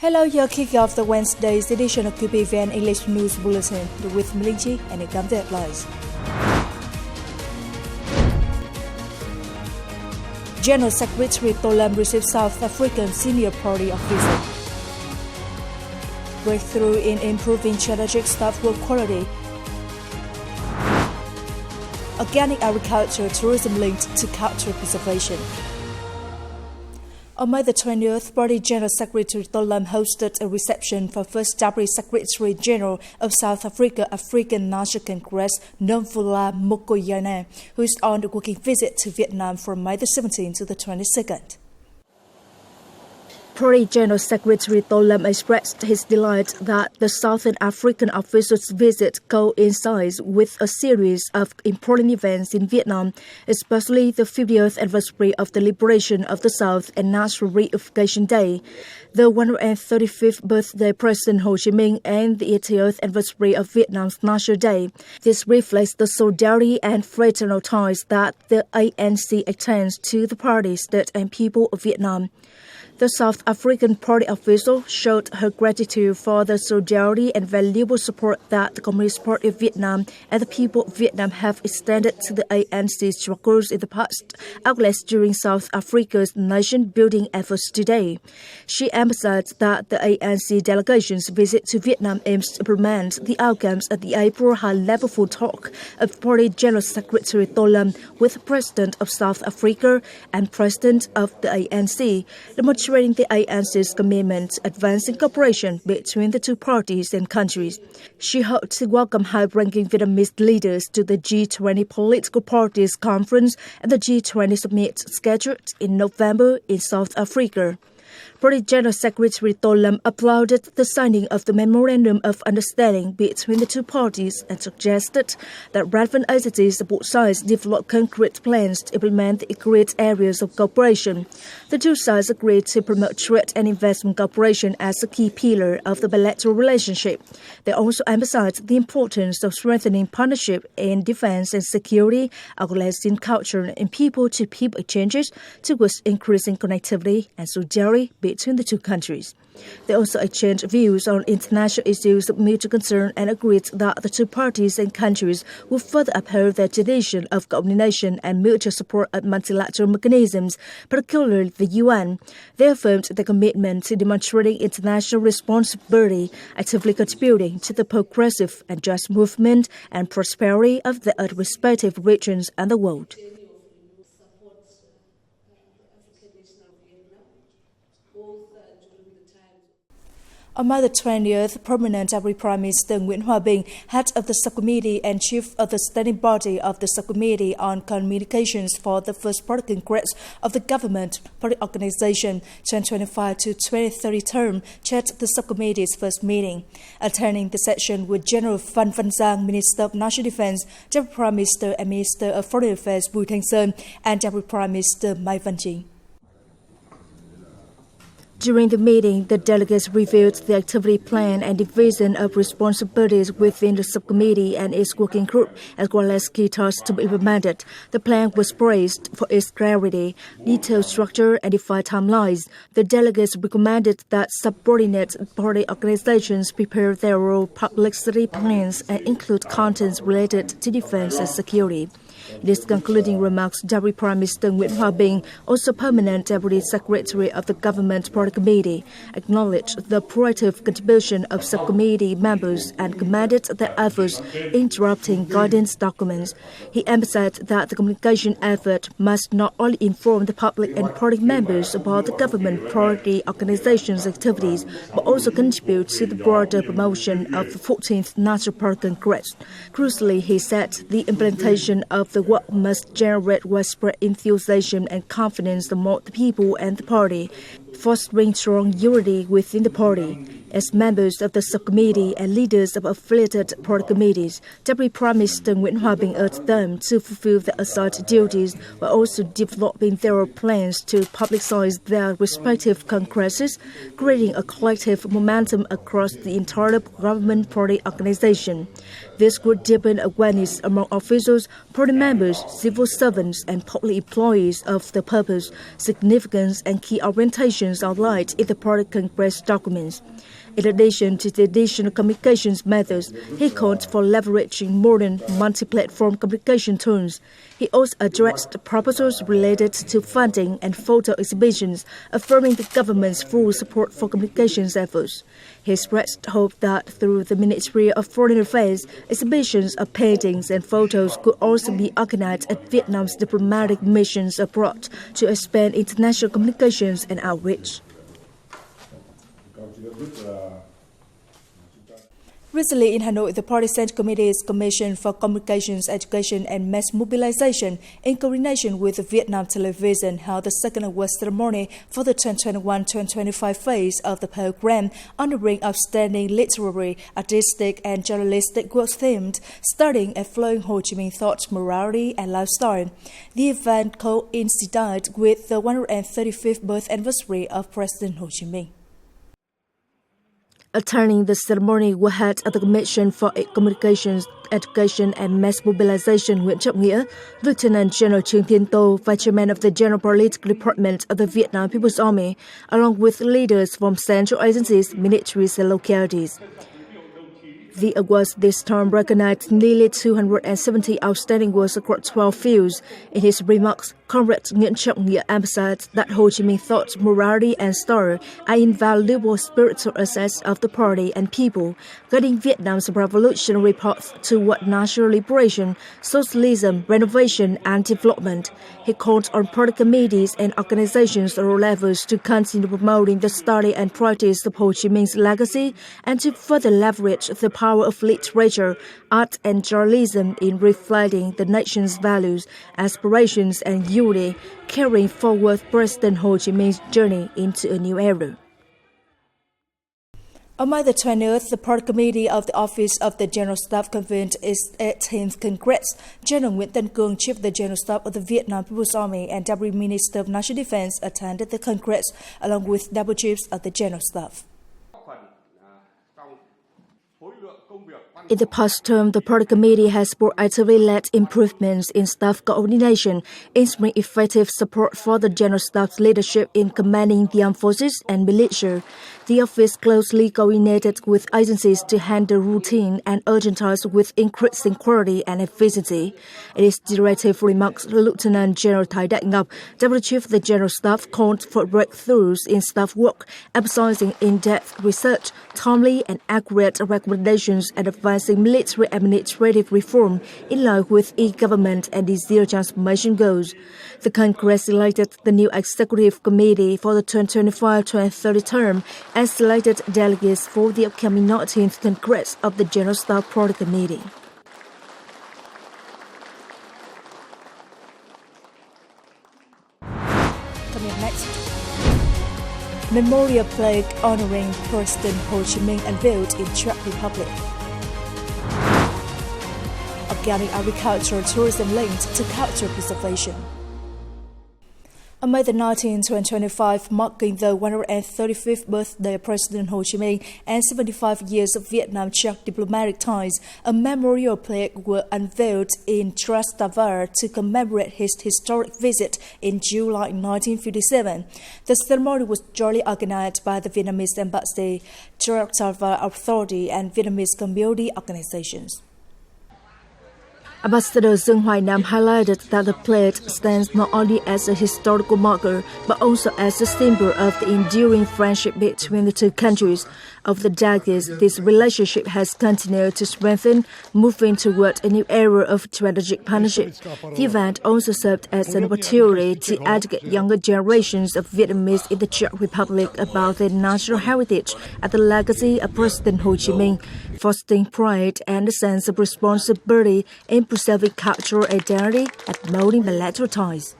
Hello, you're kicking off the Wednesday's edition of QPVN English News Bulletin with Melinchi and it comes to headlines. General Secretary Tolam receives South African senior party officer. Breakthrough in improving strategic staff work quality. Organic agriculture tourism linked to cultural preservation. On May the 20th, Party General Secretary Tolam hosted a reception for First Deputy Secretary General of South Africa African National Congress, Nomvula Mokoena, who is on a working visit to Vietnam from May the 17th to the 22nd. Party General Secretary Tolam expressed his delight that the Southern African official's visit coincides with a series of important events in Vietnam, especially the 50th anniversary of the liberation of the South and National Reunification Day, the 135th birthday of President Ho Chi Minh, and the 80th anniversary of Vietnam's National Day. This reflects the solidarity and fraternal ties that the ANC extends to the party, state, and people of Vietnam. The South African party official showed her gratitude for the solidarity and valuable support that the Communist Party of Vietnam and the people of Vietnam have extended to the ANC struggles in the past, as well as during South Africa's nation-building efforts today. She emphasized that the ANC delegation's visit to Vietnam aims to implement the outcomes of the April high-level full talk of Party General Secretary Tolam with the President of South Africa and President of the ANC, demonstrating the ANC's commitment advancing cooperation between the two parties and countries. She hoped to welcome high-ranking Vietnamese leaders to the G20 Political Parties Conference and the G20 Summit scheduled in November in South Africa. Party General Secretary Tolam applauded the signing of the Memorandum of Understanding between the two parties and suggested that relevant agencies of both sides develop concrete plans to implement the agreed areas of cooperation. The two sides agreed to promote trade and investment cooperation as a key pillar of the bilateral relationship. They also emphasized the importance of strengthening partnership in defense and security, as well as in culture and people-to-people exchanges towards increasing connectivity and solidarity between the two countries. They also exchanged views on international issues of mutual concern and agreed that the two parties and countries will further uphold their tradition of coordination and mutual support at multilateral mechanisms, particularly the UN. They affirmed their commitment to demonstrating international responsibility, actively contributing to the progressive and just movement and prosperity of their respective regions and the world. On May the 20th, Permanent Deputy Prime Minister Nguyễn Hòa Bình, head of the subcommittee and chief of the standing body of the subcommittee on communications for the First Party Congress of the Government Party Organization 2025 to 2030 term, chaired the subcommittee's first meeting. Attending the session were General Phan Văn Giang, Minister of National Defense, Deputy Prime Minister and Minister of Foreign Affairs Bùi Thanh Sơn, and Deputy Prime Minister Mai Văn Chính. During the meeting, the delegates reviewed the activity plan and division of responsibilities within the subcommittee and its working group, as well as key tasks to be implemented. The plan was praised for its clarity, detailed structure, and defined timelines. The delegates recommended that subordinate party organizations prepare their role publicity plans and include contents related to defense and security. In his concluding remarks, Deputy Prime Minister Nguyễn Hòa Bình, also Permanent Deputy Secretary of the Government Party Committee, acknowledged the proactive contribution of subcommittee members and commended their efforts in drafting guidance documents. He emphasized that the communication effort must not only inform the public and party members about the government party organization's activities, but also contribute to the broader promotion of the 14th National Party Congress. Crucially, he said the implementation of the work must generate widespread enthusiasm and confidence among the people and the party, fostering strong unity within the party. As members of the subcommittee and leaders of affiliated party committees, Deputy Prime Minister Nguyễn Hòa Bình urged them to fulfill their assigned duties while also developing their plans to publicize their respective congresses, creating a collective momentum across the entire government party organization. This would deepen awareness among officials, party members, civil servants, and public employees of the purpose, significance, and key orientations outlined in the party Congress documents. In addition to the additional communications methods, he called for leveraging modern multi-platform communication tools. He also addressed proposals related to funding and photo exhibitions, affirming the government's full support for communications efforts. He expressed hope that through the Ministry of Foreign Affairs, exhibitions of paintings and photos could also be organized at Vietnam's diplomatic missions abroad to expand international communications and outreach. Recently in Hanoi, the Party Central Committee's Commission for Communications, Education and Mass Mobilization, in coordination with Vietnam Television, held the second award ceremony for the 2021-2025 phase of the program, honoring outstanding literary, artistic and journalistic works themed, starting at flowing Ho Chi Minh thought, morality and lifestyle. The event coincided with the 135th birth anniversary of President Ho Chi Minh. Attending the ceremony were head of the Commission for Communications, Education and Mass Mobilization Nguyễn Trọng Nghĩa, Lieutenant General Trương Thiên Tô, Vice Chairman of the General Political Department of the Vietnam People's Army, along with leaders from central agencies, ministries and localities. The awards this time recognized nearly 270 outstanding works across 12 fields. In his remarks, Comrade Nguyễn Trọng Nghĩa emphasized that Ho Chi Minh thought, morality and style are invaluable spiritual assets of the party and people, guiding Vietnam's revolutionary path toward national liberation, socialism, renovation and development. He called on party committees and organizations at all levels to continue promoting the study and practice of Ho Chi Minh's legacy and to further leverage the power of literature, art and journalism in reflecting the nation's values, aspirations and unity, carrying forward President Ho Chi Minh's journey into a new era. On May the 20th, the Party Committee of the Office of the General Staff convened its 18th Congress. General Nguyễn Tân Cương, Chief of the General Staff of the Vietnam People's Army and Deputy Minister of National Defense, attended the Congress along with Double Chiefs of the General Staff. In the past term, the Party Committee has proactively led improvements in staff coordination, ensuring effective support for the General Staff's leadership in commanding the armed forces and militia. The office closely coordinated with agencies to handle routine and urgent tasks with increasing quality and efficiency. In his directive remarks, Lieutenant General Thái Đại Ngọc, Deputy Chief of the General Staff, called for breakthroughs in staff work, emphasizing in-depth research, timely and accurate recommendations, and advancing military administrative reform in line with e-government and the zero transformation goals. The Congress elected the new Executive Committee for the 2025-2030 term and selected delegates for the upcoming 19th Congress of the General Staff Party Committee. Coming up next, Memorial Plaque honoring President Ho Chi Minh unveiled in Czech Republic. Organic agriculture tourism linked to cultural preservation. On May the 19th, 2025, marking the 135th birthday of President Ho Chi Minh and 75 years of Vietnam-Czech diplomatic ties, a memorial plaque was unveiled in Trastevere to commemorate his historic visit in July 1957. The ceremony was jointly organized by the Vietnamese Embassy, Trastevere Authority, and Vietnamese community organizations. Ambassador Dương Hoài Nam highlighted that the plaque stands not only as a historical marker, but also as a symbol of the enduring friendship between the two countries. Over the decades, this relationship has continued to strengthen, moving toward a new era of strategic partnership. The event also served as an opportunity to educate younger generations of Vietnamese in the Czech Republic about their national heritage and the legacy of President Ho Chi Minh, fostering pride and a sense of responsibility in preserving cultural identity and promoting bilateral ties.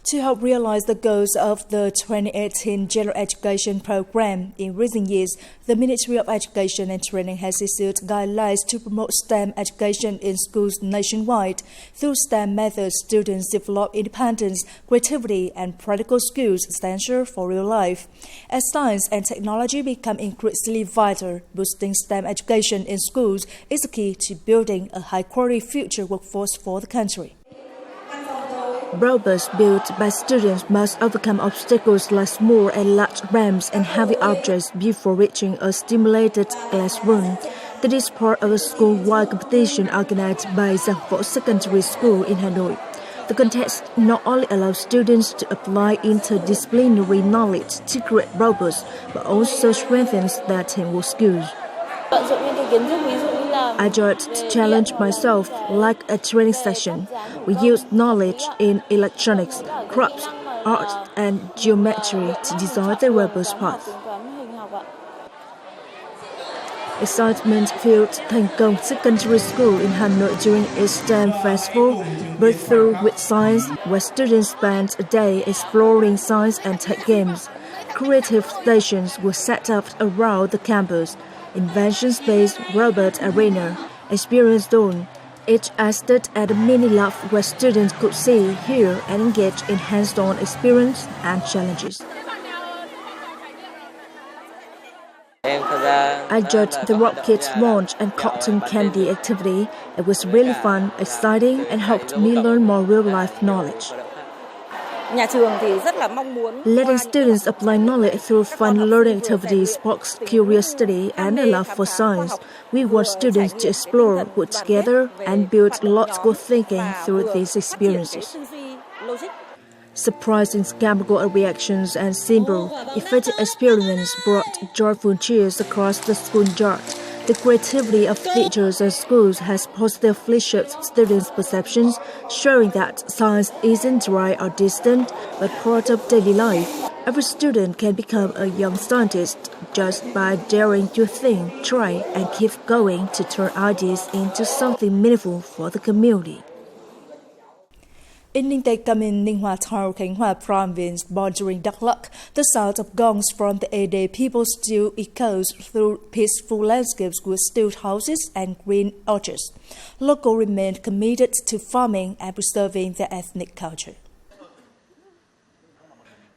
To help realize the goals of the 2018 General Education Program, in recent years, the Ministry of Education and Training has issued guidelines to promote STEM education in schools nationwide. Through STEM methods, students develop independence, creativity, and practical skills essential for real life. As science and technology become increasingly vital, boosting STEM education in schools is the key to building a high-quality future workforce for the country. Robots built by students must overcome obstacles like small and large ramps and heavy objects before reaching a stimulated classroom. That is part of a school-wide competition organized by Giang Secondary School in Hanoi. The contest not only allows students to apply interdisciplinary knowledge to create robots, but also strengthens their teamwork skills. I tried to challenge myself like a training session. We used knowledge in electronics, crafts, art, and geometry to design the robot's path. Excitement filled Thành Công Secondary School in Hanoi during its STEM festival, Breakthrough with Science, where students spent a day exploring science and tech games. Creative stations were set up around the campus. Invention Space, Robot Arena, Experience Zone. Each stood at a mini lab where students could see, hear, and engage in hands-on experience and challenges. I judged the rocket's launch and cotton candy activity. It was really fun, exciting, and helped me learn more real-life knowledge. Letting students apply knowledge through fun learning activities sparks curiosity and a love for science. We want students to explore, work together, and build logical thinking through these experiences. Surprising chemical reactions and simple, effective experiments brought joyful cheers across the school yard. The creativity of teachers and schools has positively shaped students' perceptions, showing that science isn't dry or distant, but part of daily life. Every student can become a young scientist just by daring to think, try, and keep going to turn ideas into something meaningful for the community. In Ninh Hoa Town, Khánh Hòa province bordering Đắk Lắk, the sound of gongs from the A-Day people still echoes through peaceful landscapes with still houses and green orchards. Locals remain committed to farming and preserving their ethnic culture.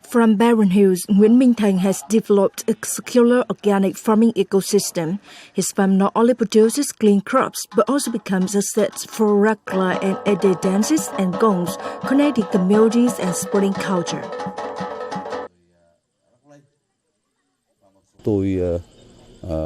From barren hills, Nguyễn Minh Thành has developed a circular organic farming ecosystem. His farm not only produces clean crops, but also becomes a set for ragla and A-Day dances and gongs, connecting communities and sporting culture.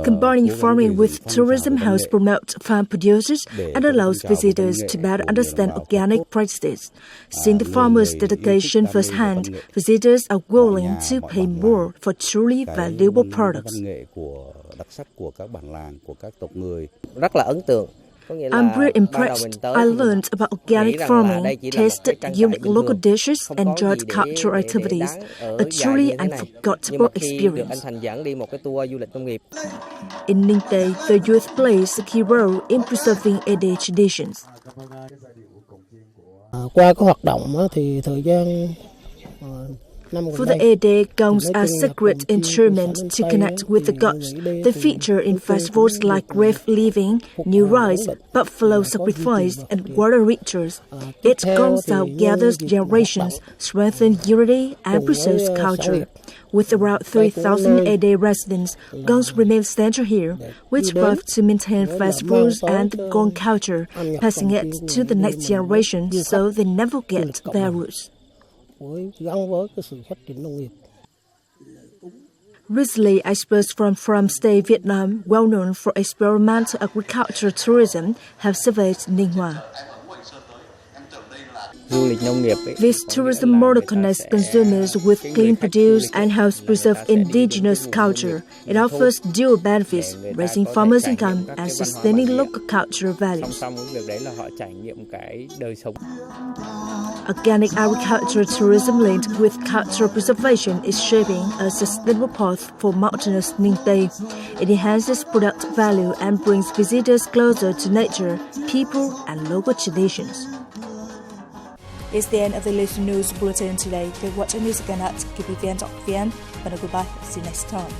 Combining farming with tourism helps promote farm producers and allows visitors to better understand organic practices. Seeing the farmers' dedication firsthand, visitors are willing to pay more for truly valuable products. I'm really impressed. I learned about organic farming, tasted unique local dishes, and enjoyed cultural activities. A truly unforgettable experience. In Ninh Tây, the youth plays a key role in preserving A-Day traditions. For the A-Day, gongs are sacred instruments to connect with the gods. They feature in festivals like grave leaving, new rice, buffalo sacrifice, and water rituals. Each gong sound gathers generations, strengthens unity, and preserves culture. With around 3,000 A-Day residents, gongs remain central here, which strive to maintain festivals and the gong culture, passing it to the next generation so they never forget their roots. Recently, experts from Farmstay, Vietnam, well known for experimental agricultural tourism, have surveyed Ninh Hoa. This tourism model connects consumers with clean produce and helps preserve indigenous culture. It offers dual benefits, raising farmers' income and sustaining local cultural values. Organic agricultural tourism linked with cultural preservation is shaping a sustainable path for mountainous Ninh Tây. It enhances product value and brings visitors closer to nature, people, and local traditions. It's the end of the latest news bulletin today. You can watch our news again at qpvn.vn. And goodbye. See you next time.